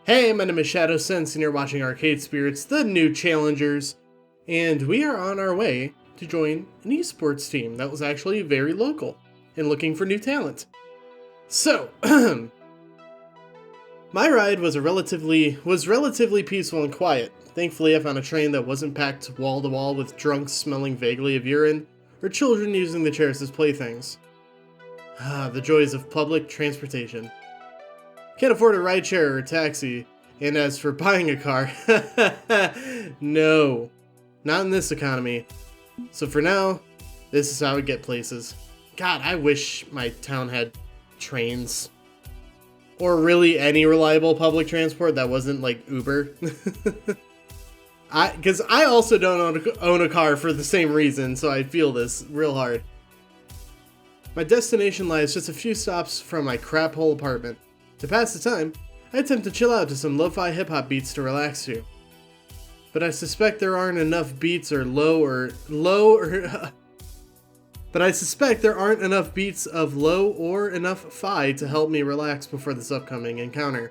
Hey, my name is Shadowsense, and you're watching Arcade Spirits, the new challengers, and we are on our way to join an esports team that was actually very local and looking for new talent. So, my ride was relatively peaceful and quiet. Thankfully, I found a train that wasn't packed wall to wall with drunks smelling vaguely of urine or children using the chairs as playthings. Ah, the joys of public transportation. Can't afford a rideshare or a taxi, and as for buying a car, no, not in this economy. So for now, this is how we get places. God, I wish my town had trains. Or really any reliable public transport that wasn't like Uber. Because I also don't own a car for the same reason, so I feel this real hard. My destination lies just a few stops from my crap hole apartment. To pass the time, I attempt to chill out to some lo-fi hip-hop beats to relax to. But I suspect there aren't enough beats of low or enough fi to help me relax before this upcoming encounter.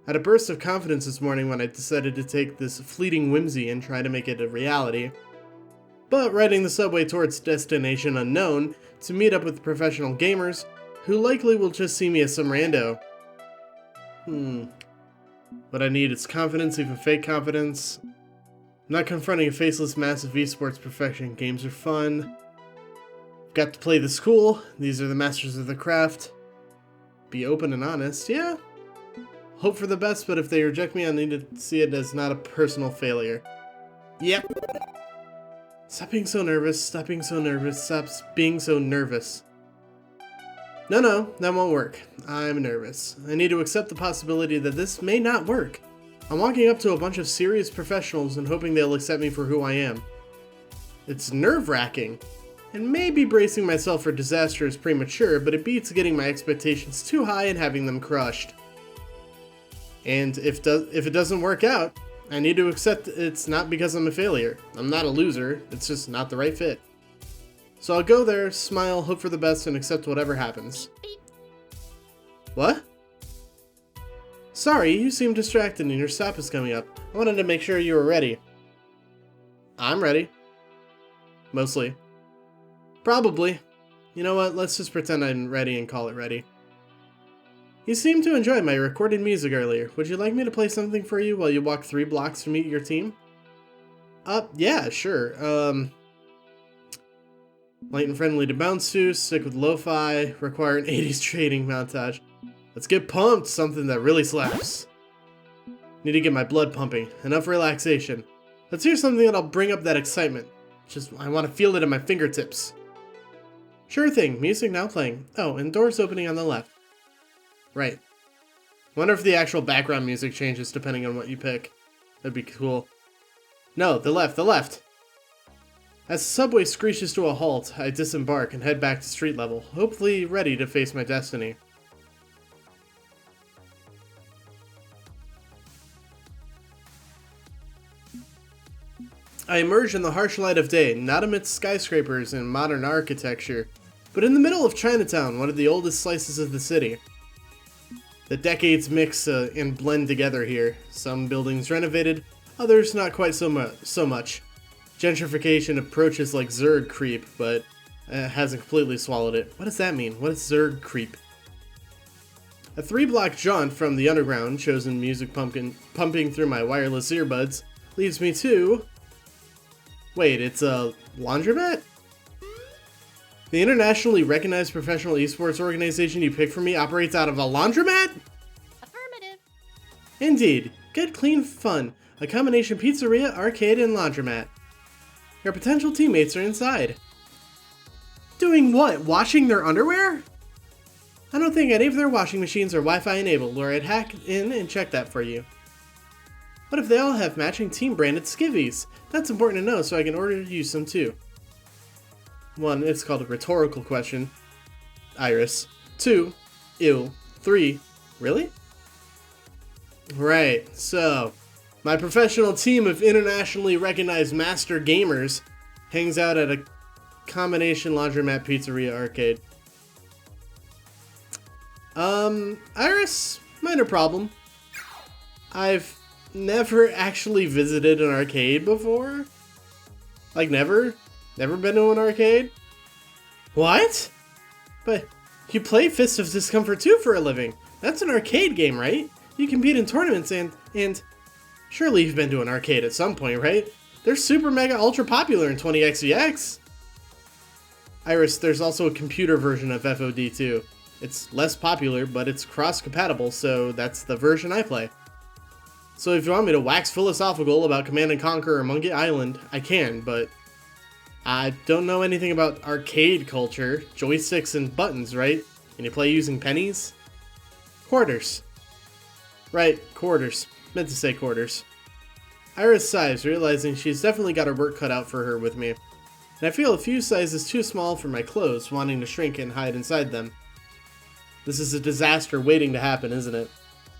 I had a burst of confidence this morning when I decided to take this fleeting whimsy and try to make it a reality. But riding the subway towards destination unknown to meet up with professional gamers, who likely will just see me as some rando. What I need is confidence, even fake confidence. I'm not confronting a faceless mass of esports perfection. Games are fun. Got to play this cool. These are the masters of the craft. Be open and honest, yeah. Hope for the best, but if they reject me, I need to see it as not a personal failure. Yep. Stop being so nervous, stop being so nervous, stop being so nervous. No, that won't work. I'm nervous. I need to accept the possibility that this may not work. I'm walking up to a bunch of serious professionals and hoping they'll accept me for who I am. It's nerve-wracking, and maybe bracing myself for disaster is premature, but it beats getting my expectations too high and having them crushed. And if it doesn't work out, I need to accept it's not because I'm a failure. I'm not a loser, it's just not the right fit. So I'll go there, smile, hope for the best, and accept whatever happens. What? Sorry, you seem distracted and your stop is coming up. I wanted to make sure you were ready. I'm ready. Mostly. Probably. You know what, let's just pretend I'm ready and call it ready. You seemed to enjoy my recorded music earlier. Would you like me to play something for you while you walk 3 blocks to meet your team? Yeah, sure. Light and friendly to bounce to, stick with lo-fi, require an 80s trading montage. Let's get pumped, something that really slaps. Need to get my blood pumping, enough relaxation. Let's hear something that'll bring up that excitement. I want to feel it in my fingertips. Sure thing, music now playing. Oh, and doors opening on the left. Right. Wonder if the actual background music changes depending on what you pick. That'd be cool. No, the left. As the subway screeches to a halt, I disembark and head back to street level, hopefully ready to face my destiny. I emerge in the harsh light of day, not amidst skyscrapers and modern architecture, but in the middle of Chinatown, one of the oldest slices of the city. The decades mix and blend together here. Some buildings renovated, others not quite so much. Gentrification approaches like Zerg creep, but hasn't completely swallowed it. What does that mean? What is Zerg creep? A 3-block jaunt from the underground, chosen music pumping through my wireless earbuds, leads me to... Wait, it's a laundromat? The internationally recognized professional esports organization you picked for me operates out of a laundromat? Affirmative. Indeed. Good, clean fun. A combination pizzeria, arcade, and laundromat. Your potential teammates are inside. Doing what? Washing their underwear? I don't think any of their washing machines are Wi-Fi enabled, or I'd hack in and check that for you. What if they all have matching team-branded skivvies? That's important to know so I can order you some too. 1. It's called a rhetorical question. Iris. 2. Ew. 3. Really? Right, so... my professional team of internationally recognized master gamers hangs out at a combination laundromat pizzeria arcade. Iris? Minor problem. I've never actually visited an arcade before. Like, never? Never been to an arcade? What? But you play Fist of Discomfort 2 for a living. That's an arcade game, right? You compete in tournaments and... Surely you've been to an arcade at some point, right? They're super mega ultra popular in 20xdx. Iris, there's also a computer version of FOD 2. It's less popular, but it's cross-compatible, so that's the version I play. So if you want me to wax philosophical about Command & Conquer or Monkey Island, I can, but I don't know anything about arcade culture. Joysticks and buttons, right? And you play using pennies? Quarters. Right, quarters. Meant to say quarters. Iris sighs, realizing she's definitely got her work cut out for her with me. And I feel a few sizes too small for my clothes, wanting to shrink and hide inside them. This is a disaster waiting to happen, isn't it?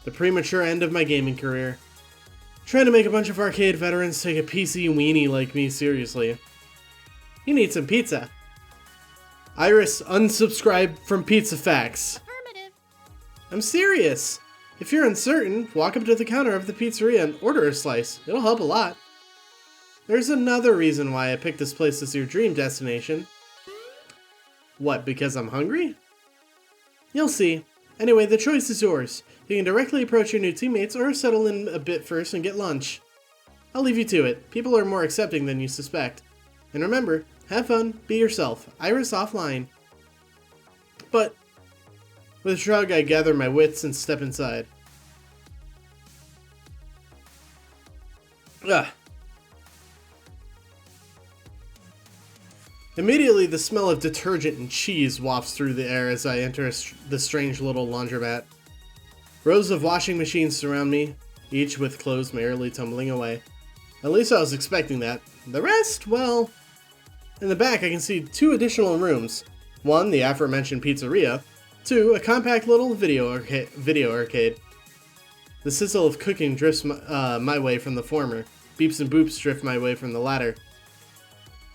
The premature end of my gaming career. Trying to make a bunch of arcade veterans take a PC weenie like me seriously. You need some pizza. Iris, unsubscribe from Pizza Facts. Affirmative. I'm serious. If you're uncertain, walk up to the counter of the pizzeria and order a slice. It'll help a lot. There's another reason why I picked this place as your dream destination. What, because I'm hungry? You'll see. Anyway, the choice is yours. You can directly approach your new teammates or settle in a bit first and get lunch. I'll leave you to it. People are more accepting than you suspect. And remember, have fun, be yourself. Iris offline. But... With a shrug, I gather my wits and step inside. Ugh. Immediately, the smell of detergent and cheese wafts through the air as I enter the strange little laundromat. Rows of washing machines surround me, each with clothes merrily tumbling away. At least I was expecting that. The rest, well... In the back, I can see 2 additional rooms. 1, the aforementioned pizzeria. 2, a compact little video arcade. The sizzle of cooking drifts my way from the former. Beeps and boops drift my way from the latter.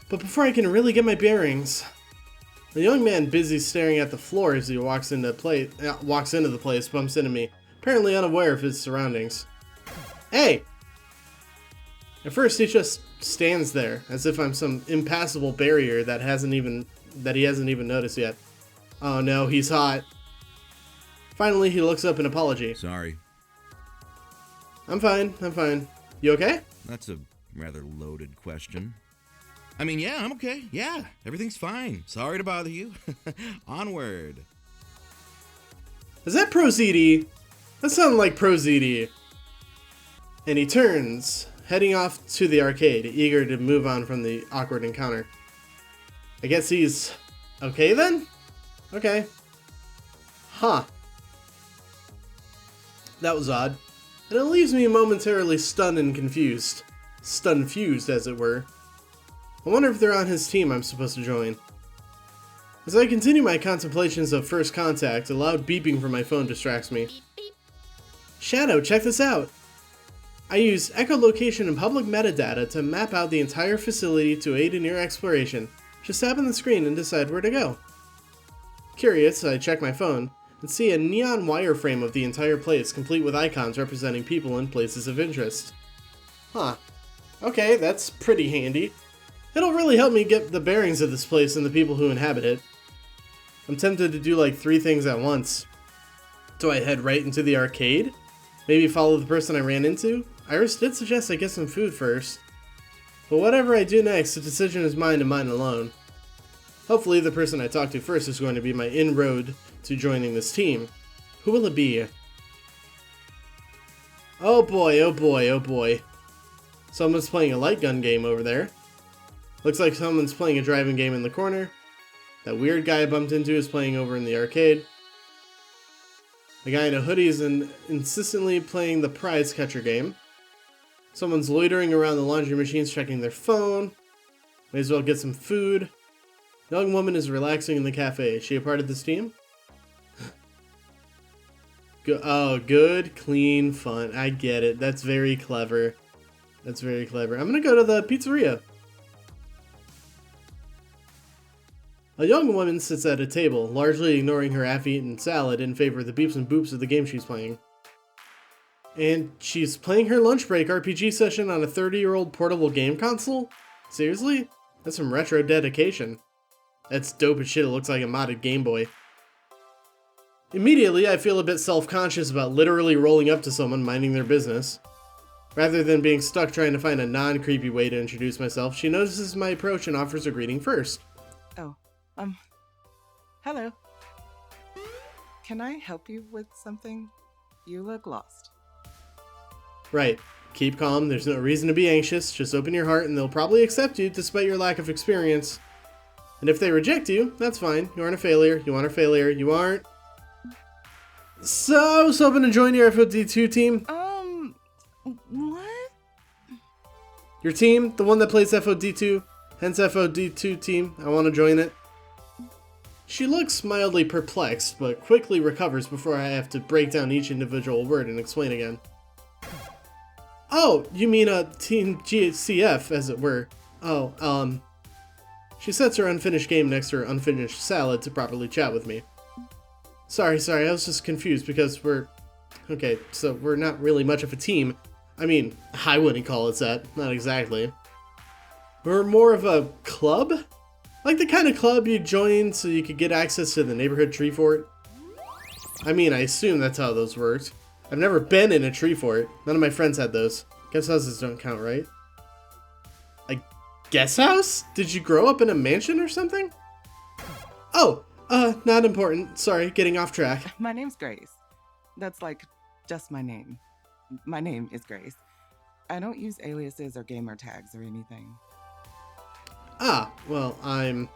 But before I can really get my bearings, the young man busy staring at the floor as he walks into the place bumps into me, apparently unaware of his surroundings. Hey! At first he just stands there, as if I'm some impassable barrier that he hasn't even noticed yet. Oh no, he's hot. Finally, he looks up in apology. Sorry. I'm fine. You okay? That's a rather loaded question. I mean, yeah, I'm okay. Yeah, everything's fine. Sorry to bother you. Onward. Is that ProZD? That sounded like ProZD. And he turns, heading off to the arcade, eager to move on from the awkward encounter. I guess he's okay then? Okay. Huh. That was odd. And it leaves me momentarily stunned and confused. Stun-fused, as it were. I wonder if they're on his team I'm supposed to join. As I continue my contemplations of first contact, a loud beeping from my phone distracts me. Beep, beep. Shadow, check this out! I use echolocation and public metadata to map out the entire facility to aid in your exploration. Just tap on the screen and decide where to go. Curious, I check my phone and see a neon wireframe of the entire place, complete with icons representing people and places of interest. Huh. Okay, that's pretty handy. It'll really help me get the bearings of this place and the people who inhabit it. I'm tempted to do like 3 things at once. Do I head right into the arcade? Maybe follow the person I ran into? Iris did suggest I get some food first. But whatever I do next, the decision is mine and mine alone. Hopefully the person I talk to first is going to be my inroad to joining this team. Who will it be? Oh boy, oh boy, oh boy. Someone's playing a light gun game over there. Looks like someone's playing a driving game in the corner. That weird guy I bumped into is playing over in the arcade. The guy in a hoodie is insistently playing the prize catcher game. Someone's loitering around the laundry machines checking their phone. May as well get some food. The young woman is relaxing in the cafe. Is she a part of this team? Oh, good, clean, fun. I get it. That's very clever. That's very clever. I'm gonna go to the pizzeria. A young woman sits at a table, largely ignoring her half-eaten salad in favor of the beeps and boops of the game she's playing. And she's playing her lunch break RPG session on a 30-year-old portable game console? Seriously? That's some retro dedication. That's dope as shit, it looks like a modded Game Boy. Immediately, I feel a bit self-conscious about literally rolling up to someone minding their business. Rather than being stuck trying to find a non-creepy way to introduce myself, she notices my approach and offers a greeting first. Oh, hello. Can I help you with something? You look lost. Right. Keep calm, there's no reason to be anxious, just open your heart and they'll probably accept you despite your lack of experience. And if they reject you, that's fine. You aren't a failure, you aren't a failure, you aren't... So, I was hoping to join your FOD2 team. What? Your team, the one that plays FOD2, hence FOD2 team, I want to join it. She looks mildly perplexed, but quickly recovers before I have to break down each individual word and explain again. Oh, you mean Team GCF, as it were. Oh, She sets her unfinished game next to her unfinished salad to properly chat with me. Sorry, I was just confused because okay, so we're not really much of a team. I mean, I wouldn't call it that, not exactly. We're more of a club? Like the kind of club you join so you could get access to the neighborhood tree fort? I mean, I assume that's how those worked. I've never been in a tree fort. None of my friends had those. Guest houses don't count, right? A guest house? Did you grow up in a mansion or something? Oh, not important. Sorry, getting off track. My name's Grace. That's like just my name. My name is Grace. I don't use aliases or gamer tags or anything. Ah, well, I'm...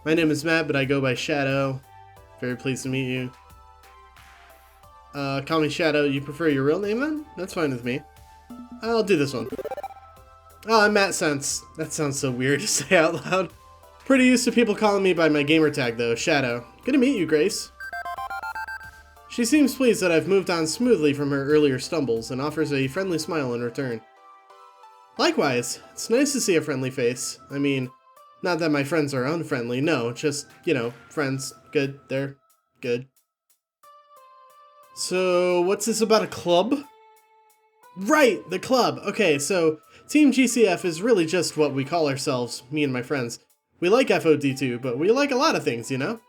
My name is Matt, but I go by Shadow. Very pleased to meet you. Call me Shadow. You prefer your real name then? That's fine with me. I'll do this one. Oh, I'm Matt Sense. That sounds so weird to say out loud. Pretty used to people calling me by my gamer tag though, Shadow. Good to meet you, Grace. She seems pleased that I've moved on smoothly from her earlier stumbles and offers a friendly smile in return. Likewise, it's nice to see a friendly face. I mean, not that my friends are unfriendly, no, just, you know, friends. Good, they're good. So, what's this about a club? Right, the club. Okay, so Team GCF is really just what we call ourselves, me and my friends. We like FOD2, but we like a lot of things, you know?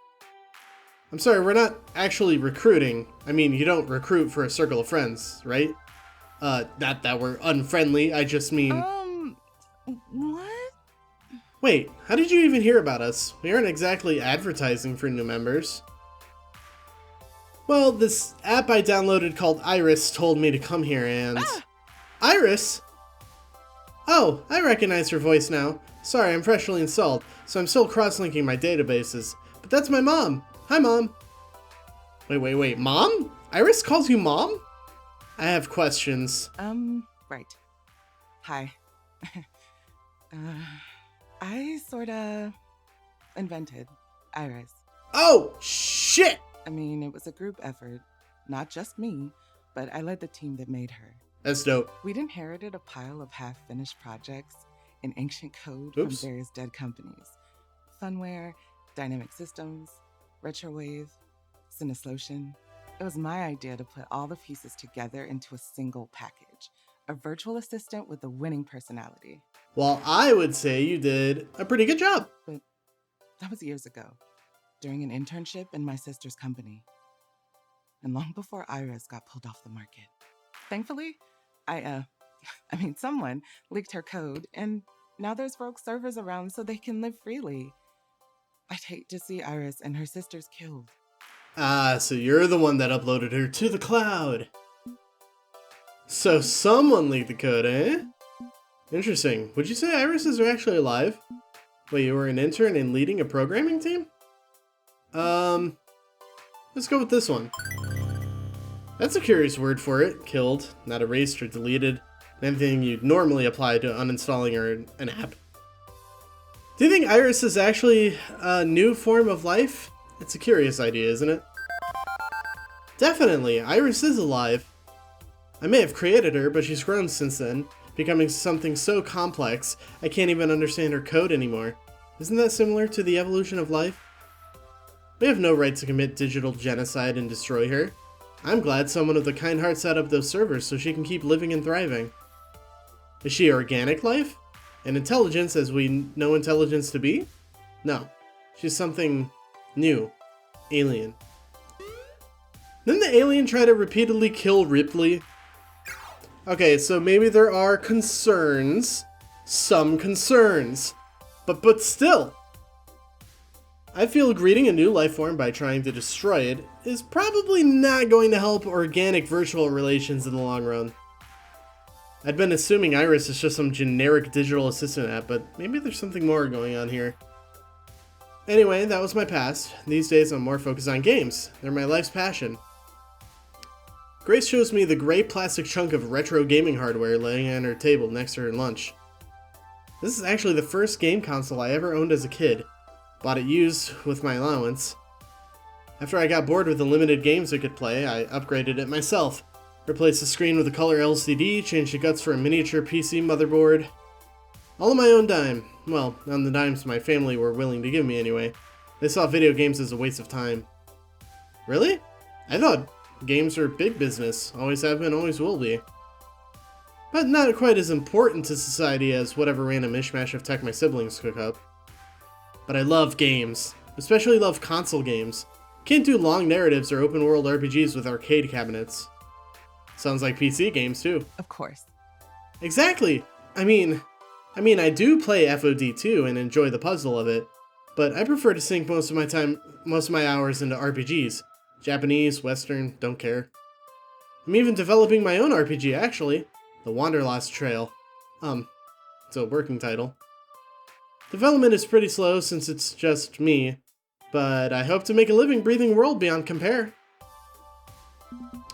I'm sorry, we're not actually recruiting. I mean, you don't recruit for a circle of friends, right? Not that we're unfriendly, I just mean... What? Wait, how did you even hear about us? We aren't exactly advertising for new members. Well, this app I downloaded called Iris told me to come here and... Ah! Iris? Oh, I recognize her voice now. Sorry, I'm freshly installed, so I'm still cross-linking my databases. But that's my mom. Hi, Mom. Wait, Mom? Iris calls you Mom? I have questions. Right. Hi. I sorta invented Iris. Oh, shit! I mean, it was a group effort. Not just me, but I led the team that made her. That's dope. We'd inherited a pile of half-finished projects in ancient code Oops. from various dead companies. Funware, Dynamic Systems, Retrowave, Cineslotion. It was my idea to put all the pieces together into a single package. A virtual assistant with a winning personality. Well, I would say you did a pretty good job. But that was years ago, during an internship in my sister's company. And long before Iris got pulled off the market. Thankfully, someone leaked her code, and now there's rogue servers around so they can live freely. I'd hate to see Iris and her sisters killed. Ah, so you're the one that uploaded her to the cloud. So someone leaked the code, eh? Interesting. Would you say irises are actually alive? Wait, you were an intern and leading a programming team? Let's go with this one. That's a curious word for it. Killed, not erased or deleted. Anything you'd normally apply to uninstalling an app. Do you think Iris is actually a new form of life? It's a curious idea, isn't it? Definitely, Iris is alive. I may have created her, but she's grown since then, becoming something so complex I can't even understand her code anymore. Isn't that similar to the evolution of life? We have no right to commit digital genocide and destroy her. I'm glad someone with a kind heart set up those servers so she can keep living and thriving. Is she organic life? And intelligence as we know intelligence to be? No. She's something new. Alien. Didn't the alien try to repeatedly kill Ripley? Okay, so maybe there are concerns. Some concerns. But still. I feel greeting a new life form by trying to destroy it is probably not going to help organic virtual relations in the long run. I'd been assuming Iris is just some generic digital assistant app, but maybe there's something more going on here. Anyway, that was my past. These days I'm more focused on games. They're my life's passion. Grace shows me the gray plastic chunk of retro gaming hardware laying on her table next to her lunch. This is actually the first game console I ever owned as a kid. Bought it used with my allowance. After I got bored with the limited games I could play, I upgraded it myself. Replaced the screen with a color LCD, changed the guts for a miniature PC motherboard. All on my own dime. Well, on the dimes my family were willing to give me anyway. They saw video games as a waste of time. Really? I thought games were big business. Always have been, always will be. But not quite as important to society as whatever random mishmash of tech my siblings cook up. But I love games. Especially love console games. Can't do long narratives or open world RPGs with arcade cabinets. Sounds like PC games too. Of course. Exactly! I mean, I do play FOD2 and enjoy the puzzle of it, but I prefer to sink most of my hours into RPGs. Japanese, Western, don't care. I'm even developing my own RPG actually. The Wanderlust Trail. It's a working title. Development is pretty slow since it's just me, but I hope to make a living breathing world beyond compare.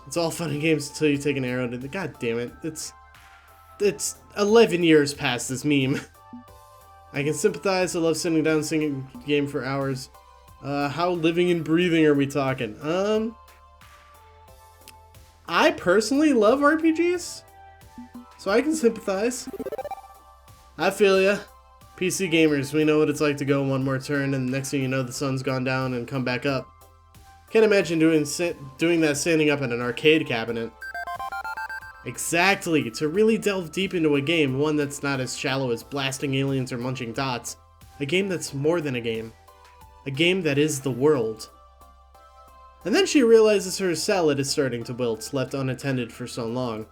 It's all fun and games until you take an arrow to the... God damn it. It's 11 years past this meme. I can sympathize. I love sitting down and singing a game for hours. How living and breathing are we talking? I personally love RPGs, so I can sympathize. I feel ya. PC gamers, we know what it's like to go one more turn and the next thing you know the sun's gone down and come back up. Can't imagine doing that standing up in an arcade cabinet. Exactly, to really delve deep into a game, one that's not as shallow as blasting aliens or munching dots. A game that's more than a game. A game that is the world. And then she realizes her salad is starting to wilt, left unattended for so long.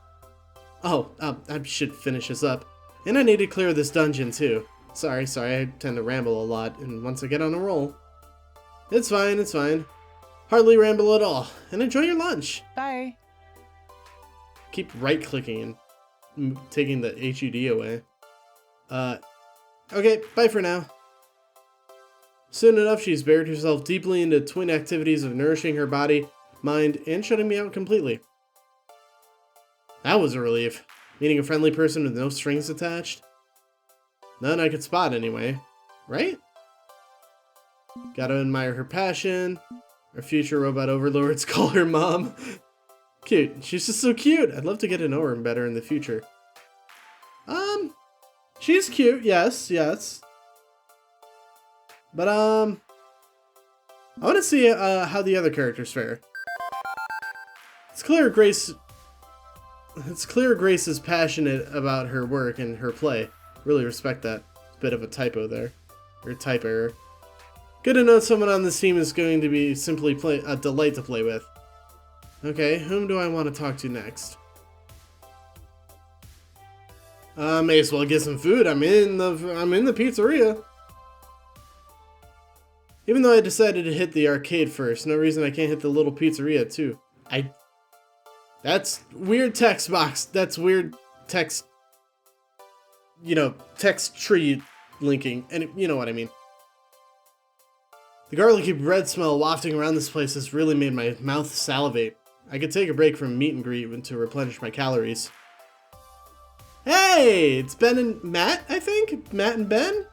Oh, I should finish this up. And I need to clear this dungeon too. Sorry, I tend to ramble a lot, and once I get on a roll... It's fine. Hardly ramble at all, and enjoy your lunch! Bye. Keep right-clicking and taking the HUD away. Okay, bye for now. Soon enough, she's buried herself deeply into twin activities of nourishing her body, mind, and shutting me out completely. That was a relief. Meeting a friendly person with no strings attached. None I could spot anyway. Right? Gotta admire her passion. Our future robot overlords call her mom. Cute. She's just so cute. I'd love to get to know her better in the future. She's cute, yes. But, I want to see how the other characters fare. It's clear Grace is passionate about her work and her play. Really respect that. It's a bit of a typo there. Or type error. Good to know someone on this team is going to be simply a delight to play with. Okay, whom do I want to talk to next? May as well get some food. I'm in the pizzeria. Even though I decided to hit the arcade first, no reason I can't hit the little pizzeria too. That's weird text box. That's weird text. You know, text tree linking, and you know what I mean. The garlicky bread smell wafting around this place has really made my mouth salivate. I could take a break from meet and greet to replenish my calories. Hey! It's Ben and Matt, I think? Matt and Ben?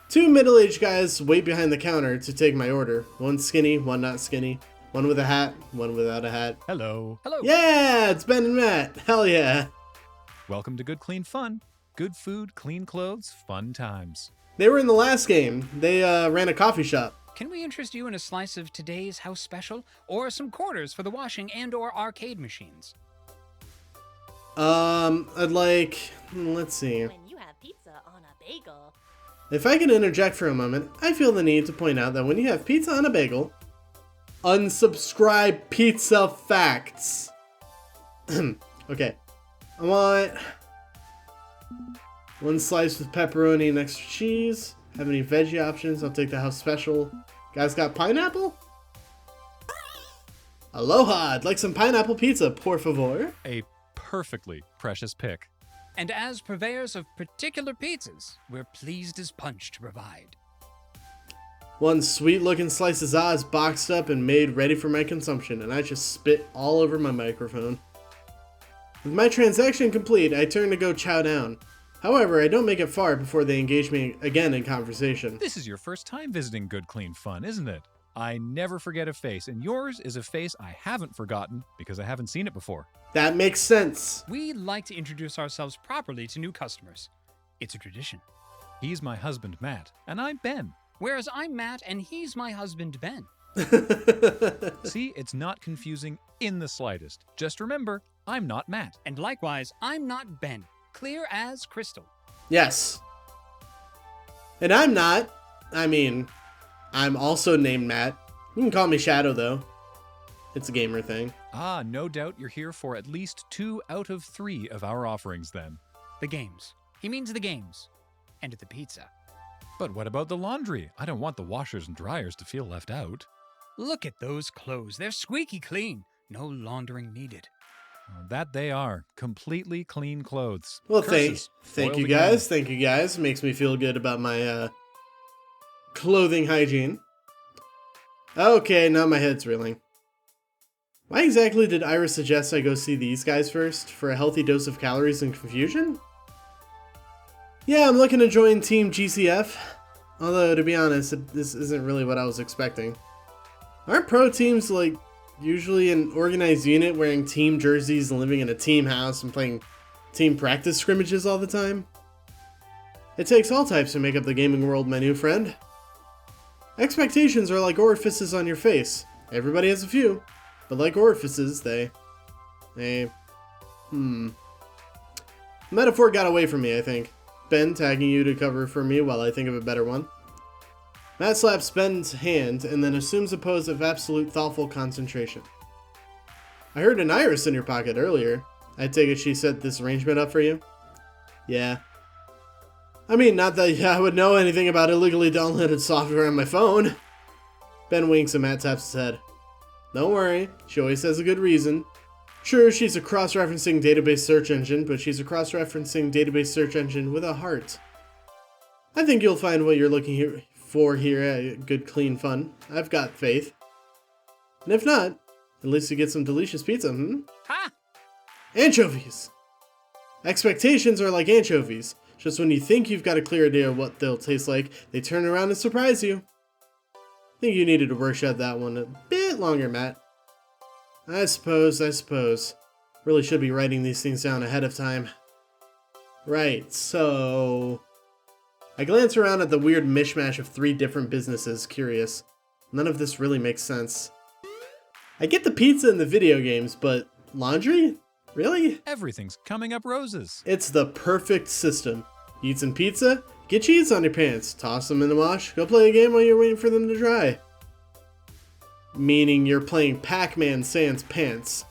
Two middle-aged guys wait behind the counter to take my order. One skinny, one not skinny. One with a hat, one without a hat. Hello. Yeah! It's Ben and Matt! Hell yeah! Welcome to Good Clean Fun. Good food, clean clothes, fun times. They were in the last game. They ran a coffee shop. Can we interest you in a slice of today's house special, or some quarters for the washing and/or arcade machines? I'd like, let's see. When you have pizza on a bagel. If I can interject for a moment, I feel the need to point out that when you have pizza on a bagel, unsubscribe pizza facts. Okay. I want one slice with pepperoni and extra cheese. Have any veggie options? I'll take the house special. Guys got pineapple? Aloha! I'd like some pineapple pizza, por favor. A perfectly precious pick. And as purveyors of particular pizzas, we're pleased as punch to provide. One sweet-looking slice of za is boxed up and made ready for my consumption, and I just spit all over my microphone. With my transaction complete, I turn to go chow down. However, I don't make it far before they engage me again in conversation. This is your first time visiting Good Clean Fun, isn't it? I never forget a face, and yours is a face I haven't forgotten because I haven't seen it before. That makes sense. We like to introduce ourselves properly to new customers. It's a tradition. He's my husband, Matt, and I'm Ben. Whereas I'm Matt and he's my husband, Ben. See, it's not confusing in the slightest. Just remember, I'm not Matt. And likewise, I'm not Ben. Clear as crystal. Yes. And I'm not. I mean, I'm also named Matt. You can call me Shadow, though. It's a gamer thing. Ah, no doubt you're here for at least 2 out of 3 of our offerings then. The games. He means the games. And the pizza. But what about the laundry? I don't want the washers and dryers to feel left out. Look at those clothes. They're squeaky clean. No laundering needed. That they are. Completely clean clothes. Well, Curses. thank Foiled you again. guys. Thank you guys. Makes me feel good about my clothing hygiene. Okay, now my head's reeling. Why exactly did Iris suggest I go see these guys first? For a healthy dose of calories and confusion? Yeah, I'm looking to join Team GCF. Although, to be honest, this isn't really what I was expecting. Aren't pro teams, like, usually an organized unit wearing team jerseys and living in a team house and playing team practice scrimmages all the time? It takes all types to make up the gaming world, my new friend. Expectations are like orifices on your face. Everybody has a few, but like orifices, the metaphor got away from me, I think. Ben tagging you to cover for me while I think of a better one. Matt slaps Ben's hand and then assumes a pose of absolute thoughtful concentration. I heard an iris in your pocket earlier. I take it she set this arrangement up for you? Yeah. I mean, not that I would know anything about illegally downloaded software on my phone. Ben winks and Matt taps his head. Don't worry, she always has a good reason. Sure, she's a cross-referencing database search engine, but she's a cross-referencing database search engine with a heart. I think you'll find what you're looking for here at Good Clean Fun. I've got faith. And if not, at least you get some delicious pizza, Ha! Anchovies! Expectations are like anchovies. Just when you think you've got a clear idea of what they'll taste like, they turn around and surprise you. I think you needed to workshop that one a bit longer, Matt. I suppose. Really should be writing these things down ahead of time. Right, so... I glance around at the weird mishmash of 3 different businesses, curious. None of this really makes sense. I get the pizza and the video games, but laundry? Really? Everything's coming up roses. It's the perfect system. Eat some pizza, get cheese on your pants, toss them in the wash, go play a game while you're waiting for them to dry. Meaning you're playing Pac-Man sans pants.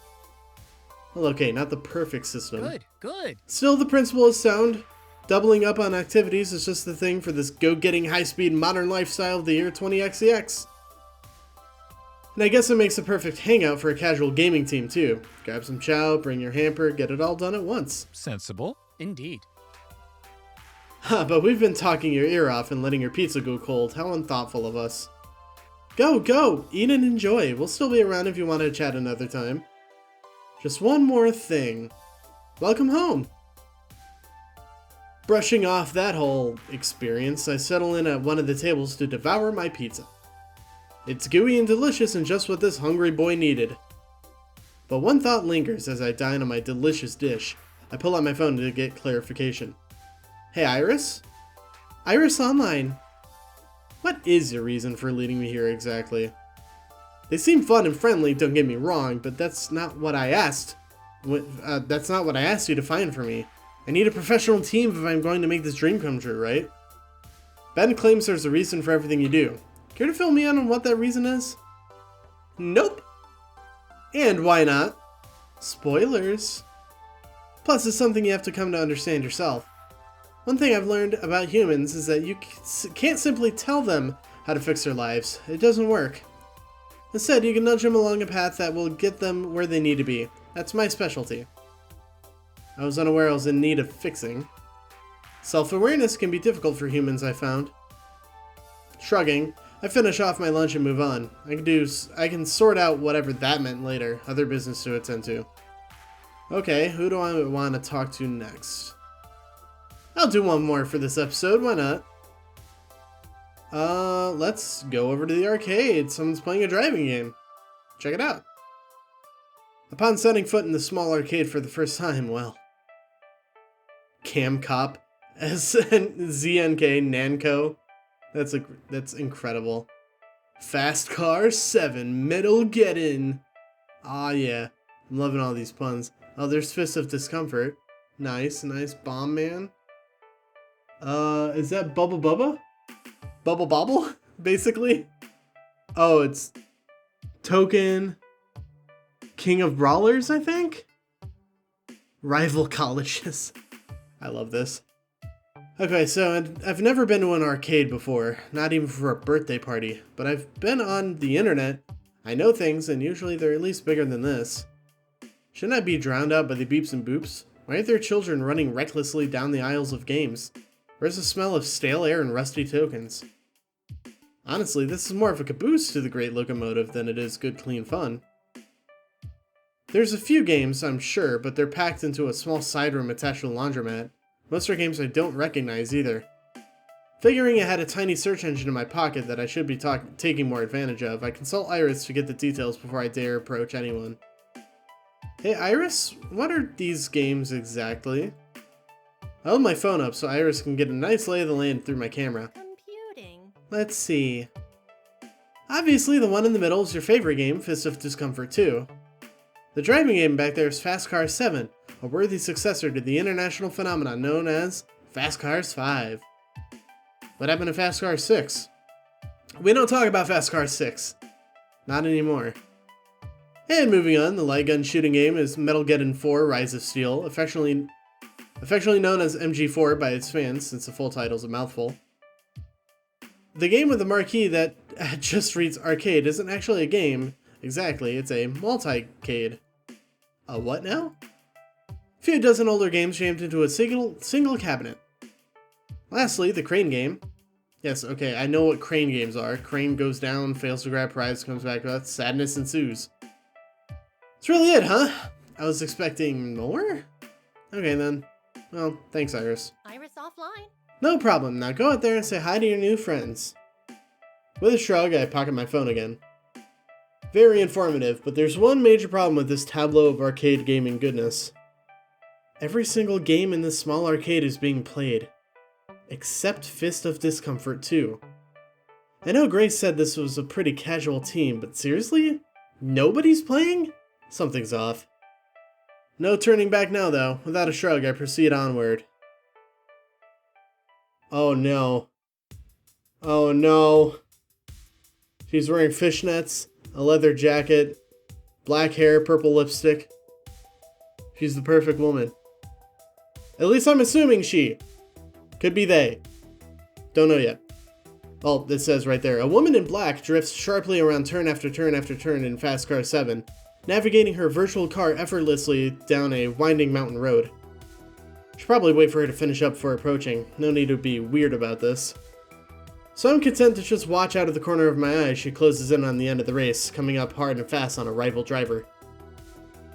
Well, okay, not the perfect system. Good. Still, the principle is sound. Doubling up on activities is just the thing for this go-getting high-speed modern lifestyle of the year 20xex. And I guess it makes a perfect hangout for a casual gaming team, too. Grab some chow, bring your hamper, get it all done at once. Sensible. Indeed. But we've been talking your ear off and letting your pizza go cold. How unthoughtful of us. Go! Eat and enjoy. We'll still be around if you want to chat another time. Just one more thing. Welcome home. Brushing off that whole experience, I settle in at one of the tables to devour my pizza. It's gooey and delicious and just what this hungry boy needed. But one thought lingers as I dine on my delicious dish. I pull out my phone to get clarification. Hey, Iris? Iris Online. What is your reason for leading me here exactly? They seem fun and friendly, don't get me wrong, but that's not what I asked. That's not what I asked you to find for me. I need a professional team if I'm going to make this dream come true, right? Ben claims there's a reason for everything you do. Care to fill me in on what that reason is? Nope. And why not? Spoilers. Plus, it's something you have to come to understand yourself. One thing I've learned about humans is that you can't simply tell them how to fix their lives. It doesn't work. Instead, you can nudge them along a path that will get them where they need to be. That's my specialty. I was unaware I was in need of fixing. Self-awareness can be difficult for humans, I found. Shrugging, I finish off my lunch and move on. I can sort out whatever that meant later. Other business to attend to. Okay, who do I want to talk to next? I'll do one more for this episode, why not? Let's go over to the arcade. Someone's playing a driving game. Check it out. Upon setting foot in the small arcade for the first time, well... Cam Cop, ZNK, Nanko. That's incredible. Fast Car 7, Middle Geddon. Ah yeah, I'm loving all these puns. Oh, there's Fist of Discomfort. Nice. Bomb Man. Is that Bubba Bubba? Bubble Bobble, basically? Oh, it's Token, King of Brawlers, I think? Rival colleges. I love this. Okay, so I've never been to an arcade before, not even for a birthday party, but I've been on the internet. I know things, and usually they're at least bigger than this. Shouldn't I be drowned out by the beeps and boops? Why aren't there children running recklessly down the aisles of games? Where's the smell of stale air and rusty tokens? Honestly, this is more of a caboose to the Great Locomotive than it is good, clean fun. There's a few games, I'm sure, but they're packed into a small side room attached to a laundromat. Most are games I don't recognize either. Figuring I had a tiny search engine in my pocket that I should be taking more advantage of, I consult Iris to get the details before I dare approach anyone. Hey Iris, what are these games exactly? I hold my phone up so Iris can get a nice lay of the land through my camera. Computing. Let's see. Obviously the one in the middle is your favorite game, Fist of Discomfort 2. The driving game back there is Fast Car 7, a worthy successor to the international phenomenon known as Fast Cars 5. What happened to Fast Car 6? We don't talk about Fast Car 6. Not anymore. And moving on, the light gun shooting game is Metal Geddon 4 Rise of Steel, affectionately known as MG4 by its fans, since the full title is a mouthful. The game with the marquee that just reads arcade isn't actually a game, exactly, it's a multi-cade. A what now? A few dozen older games jammed into a single cabinet. Lastly, the crane game. Yes, okay, I know what crane games are. Crane goes down, fails to grab prize, comes back up, sadness ensues. That's really it, huh? I was expecting more? Okay then. Well, thanks Iris. Iris offline. No problem, now go out there and say hi to your new friends. With a shrug, I pocket my phone again. Very informative, but there's one major problem with this tableau of arcade gaming goodness. Every single game in this small arcade is being played. Except Fist of Discomfort 2. I know Grace said this was a pretty casual team, but seriously? Nobody's playing? Something's off. No turning back now though. Without a shrug, I proceed onward. Oh no. Oh no. She's wearing fishnets, a leather jacket, black hair, purple lipstick. She's the perfect woman. At least I'm assuming she. Could be they. Don't know yet. Well, it says right there, a woman in black drifts sharply around turn after turn after turn in Fast Car 7, navigating her virtual car effortlessly down a winding mountain road. Should probably wait for her to finish up before approaching. No need to be weird about this. So I'm content to just watch out of the corner of my eye as she closes in on the end of the race, coming up hard and fast on a rival driver.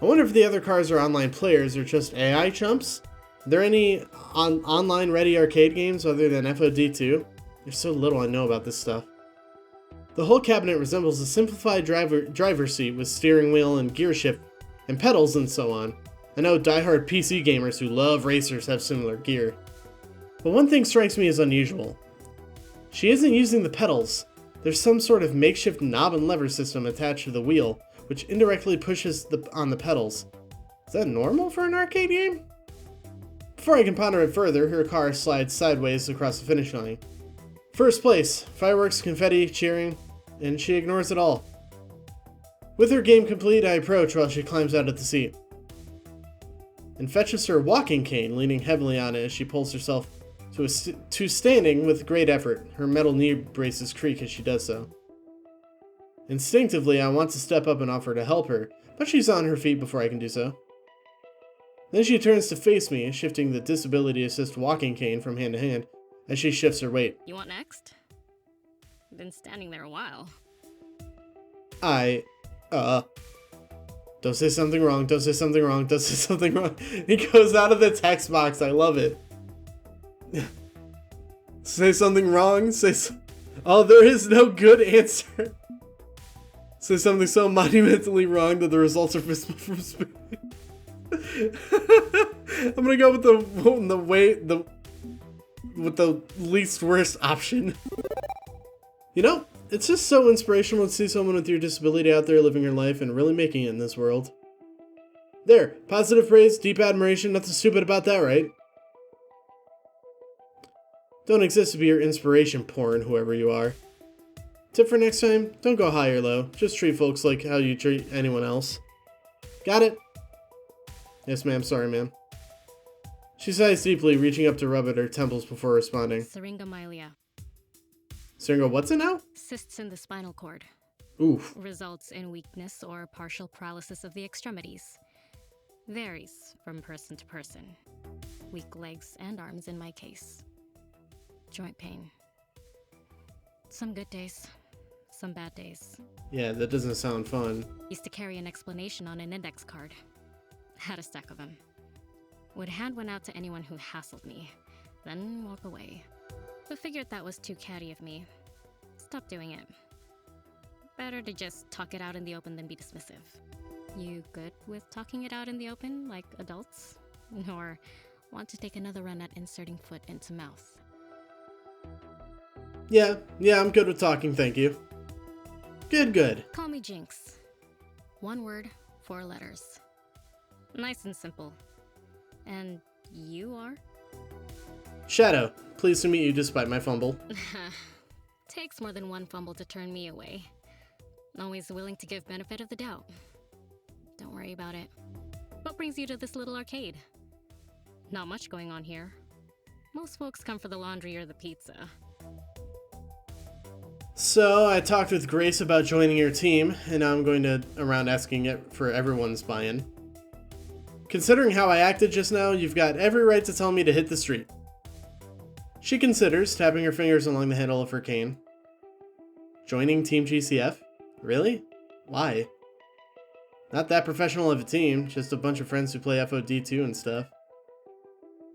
I wonder if the other cars are online players or just AI chumps? Are there any online ready arcade games other than FOD2? There's so little I know about this stuff. The whole cabinet resembles a simplified driver's seat with steering wheel and gear shift and pedals and so on. I know diehard PC gamers who love racers have similar gear. But one thing strikes me as unusual. She isn't using the pedals. There's some sort of makeshift knob and lever system attached to the wheel, which indirectly pushes on the pedals. Is that normal for an arcade game? Before I can ponder it further, her car slides sideways across the finish line. First place, fireworks, confetti, cheering, and she ignores it all. With her game complete, I approach while she climbs out of the seat and fetches her walking cane, leaning heavily on it as she pulls herself to standing with great effort. Her metal knee braces creak as she does so. Instinctively, I want to step up and offer to help her, but she's on her feet before I can do so. Then she turns to face me, shifting the disability assist walking cane from hand to hand as she shifts her weight. You want next? Been standing there a while. Don't say something wrong, don't say something wrong, don't say something wrong. He goes out of the text box, I love it. Say something wrong, oh, there is no good answer. Say something so monumentally wrong that the results are visible from space. I'm gonna go with the least worst option. You know, it's just so inspirational to see someone with your disability out there living her life and really making it in this world. There, positive praise, deep admiration, nothing stupid about that, right? Don't exist to be your inspiration porn, whoever you are. Tip for next time, don't go high or low, just treat folks like how you treat anyone else. Got it? Yes, ma'am, sorry, ma'am. She sighs deeply, reaching up to rub at her temples before responding. Syringomyelia. Syringo, what's it now? Cysts in the spinal cord. Oof. Results in weakness or partial paralysis of the extremities. Varies from person to person. Weak legs and arms in my case. Joint pain. Some good days, some bad days. Yeah, that doesn't sound fun. Used to carry an explanation on an index card. Had a stack of them. Would hand one out to anyone who hassled me, then walk away. But figured that was too catty of me. Stopped doing it. Better to just talk it out in the open than be dismissive. You good with talking it out in the open, like adults? Or want to take another run at inserting foot into mouth? Yeah, I'm good with talking, thank you. Good. Call me Jinx. One word, 4 letters. Nice and simple. And you are? Shadow, pleased to meet you despite my fumble. Takes more than one fumble to turn me away. Always willing to give benefit of the doubt. Don't worry about it. What brings you to this little arcade? Not much going on here. Most folks come for the laundry or the pizza. So, I talked with Grace about joining your team, and now I'm going around asking it for everyone's buy-in. Considering how I acted just now, you've got every right to tell me to hit the street. She considers, tapping her fingers along the handle of her cane. Joining Team GCF? Really? Why? Not that professional of a team, just a bunch of friends who play FOD2 and stuff.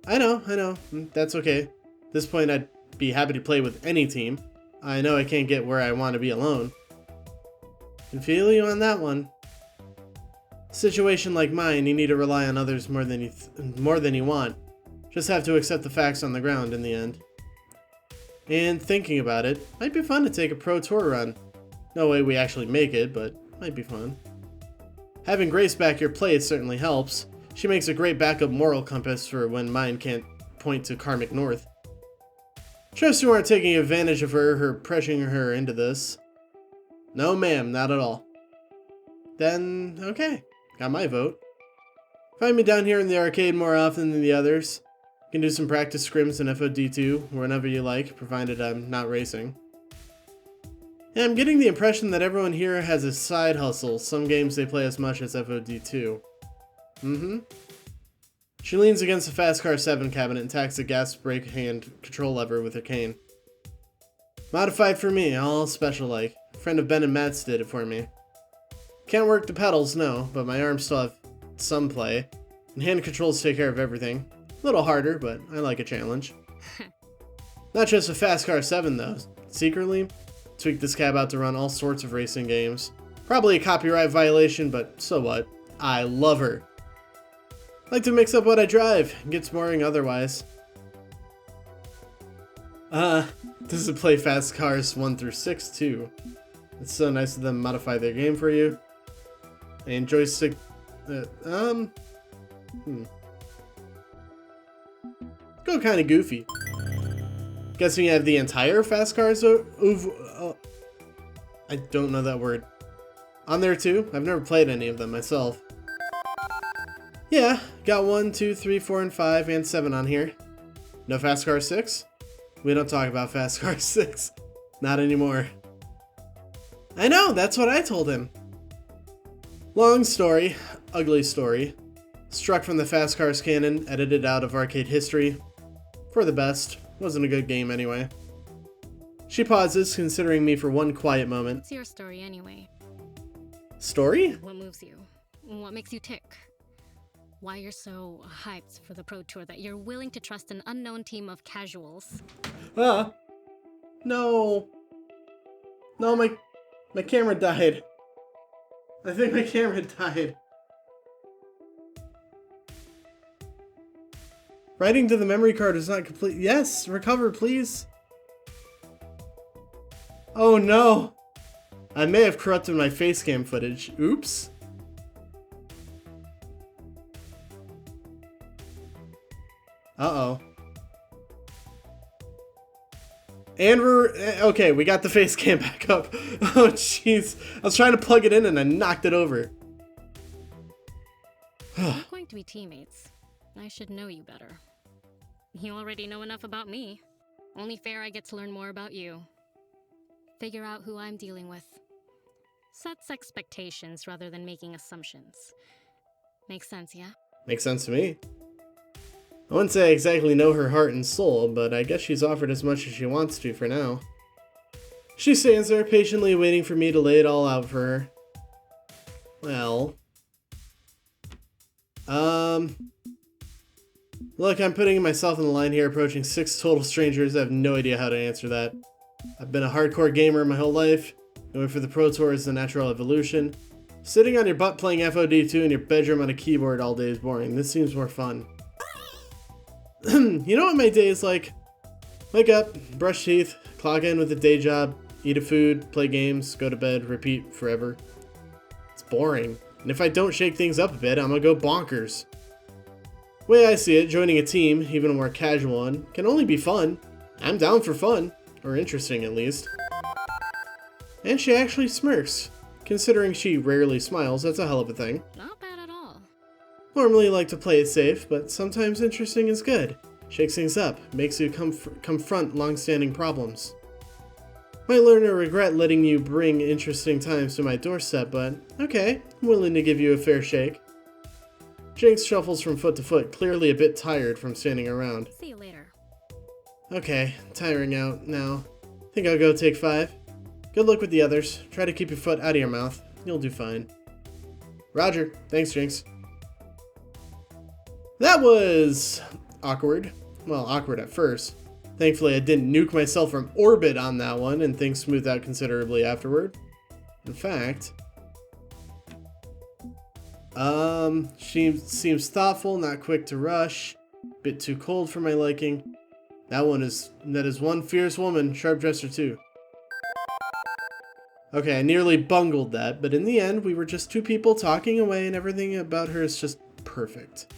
I know. That's okay. At this point, I'd be happy to play with any team. I know I can't get where I want to be alone. Can feel you on that one. Situation like mine, you need to rely on others more than you want. Just have to accept the facts on the ground in the end. And thinking about it, might be fun to take a pro tour run. No way we actually make it, but might be fun. Having Grace back your plate certainly helps. She makes a great backup moral compass for when mine can't point to Karmic North. Trust you aren't taking advantage of her pressuring her into this. No ma'am, not at all. Then, okay, got my vote. Find me down here in the arcade more often than the others. You can do some practice scrims in FOD2 whenever you like, provided I'm not racing. Yeah, I'm getting the impression that everyone here has a side hustle. Some games they play as much as FOD2. She leans against the Fast Car 7 cabinet and tacks the gas brake hand control lever with her cane. Modified for me, all special like. A friend of Ben and Matt's did it for me. Can't work the pedals, no, but my arms still have some play. And hand controls take care of everything. A little harder, but I like a challenge. Not just a Fast Car 7 though. Secretly, tweaked this cab out to run all sorts of racing games. Probably a copyright violation, but so what. I love her. Like to mix up what I drive. It gets boring otherwise. Does it play Fast Cars 1 through 6 too? It's so nice of them to modify their game for you. And joystick... Go kind of goofy. Guessing you have the entire Fast Cars I don't know that word. On there too? I've never played any of them myself. Yeah, got 1, 2, 3, 4, and 5, and 7 on here. No Fast Cars 6? We don't talk about Fast Cars 6. Not anymore. I know, that's what I told him. Long story, ugly story. Struck from the Fast Cars canon, edited out of arcade history. For the best. Wasn't a good game anyway. She pauses, considering me for one quiet moment. It's your story anyway. Story? What moves you? What makes you tick? Why you're so hyped for the Pro Tour that you're willing to trust an unknown team of casuals? No. No, my camera died. I think my camera died. Writing to the memory card is not complete. Yes, recover, please. Oh no. I may have corrupted my face cam footage. Oops. Uh-oh. And we're... Okay, we got the face cam back up. Oh, jeez. I was trying to plug it in and I knocked it over. We're going to be teammates. I should know you better. You already know enough about me. Only fair I get to learn more about you. Figure out who I'm dealing with. Sets expectations rather than making assumptions. Makes sense, yeah? Makes sense to me. I wouldn't say I exactly know her heart and soul, but I guess she's offered as much as she wants to for now. She stands there patiently waiting for me to lay it all out for her. Well... Look, I'm putting myself in the line here, approaching 6 total strangers. I have no idea how to answer that. I've been a hardcore gamer my whole life. Going for the Pro Tour is the natural evolution. Sitting on your butt playing FOD2 in your bedroom on a keyboard all day is boring. This seems more fun. You know what my day is like? Wake up, brush teeth, clock in with a day job, eat a food, play games, go to bed, repeat forever. It's boring. And if I don't shake things up a bit, I'm gonna go bonkers. Way I see it, joining a team, even a more casual one, can only be fun. I'm down for fun. Or interesting, at least. And she actually smirks. Considering she rarely smiles, that's a hell of a thing. Not bad at all. Normally like to play it safe, but sometimes interesting is good. Shakes things up, makes you confront long-standing problems. Might learn to regret letting you bring interesting times to my doorstep, but okay, I'm willing to give you a fair shake. Jinx shuffles from foot to foot, clearly a bit tired from standing around. See you later. Okay, tiring out now. Think I'll go take 5. Good luck with the others. Try to keep your foot out of your mouth. You'll do fine. Roger. Thanks, Jinx. That was awkward. Well, awkward at first. Thankfully, I didn't nuke myself from orbit on that one, and things smoothed out considerably afterward. In fact... she seems thoughtful, not quick to rush. Bit too cold for my liking. That is one fierce woman, sharp dresser too. Okay, I nearly bungled that, but in the end, we were just 2 people talking away and everything about her is just perfect.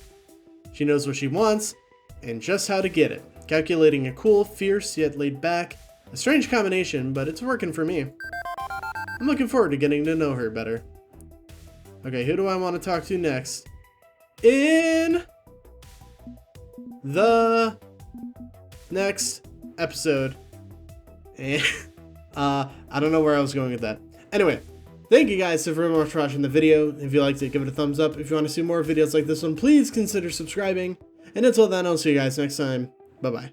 She knows what she wants, and just how to get it. Calculating a cool, fierce, yet laid back. A strange combination, but it's working for me. I'm looking forward to getting to know her better. Okay, who do I want to talk to next? In the next episode. And I don't know where I was going with that. Anyway, thank you guys so very much for watching the video. If you liked it, give it a thumbs up. If you want to see more videos like this one, please consider subscribing. And until then, I'll see you guys next time. Bye-bye.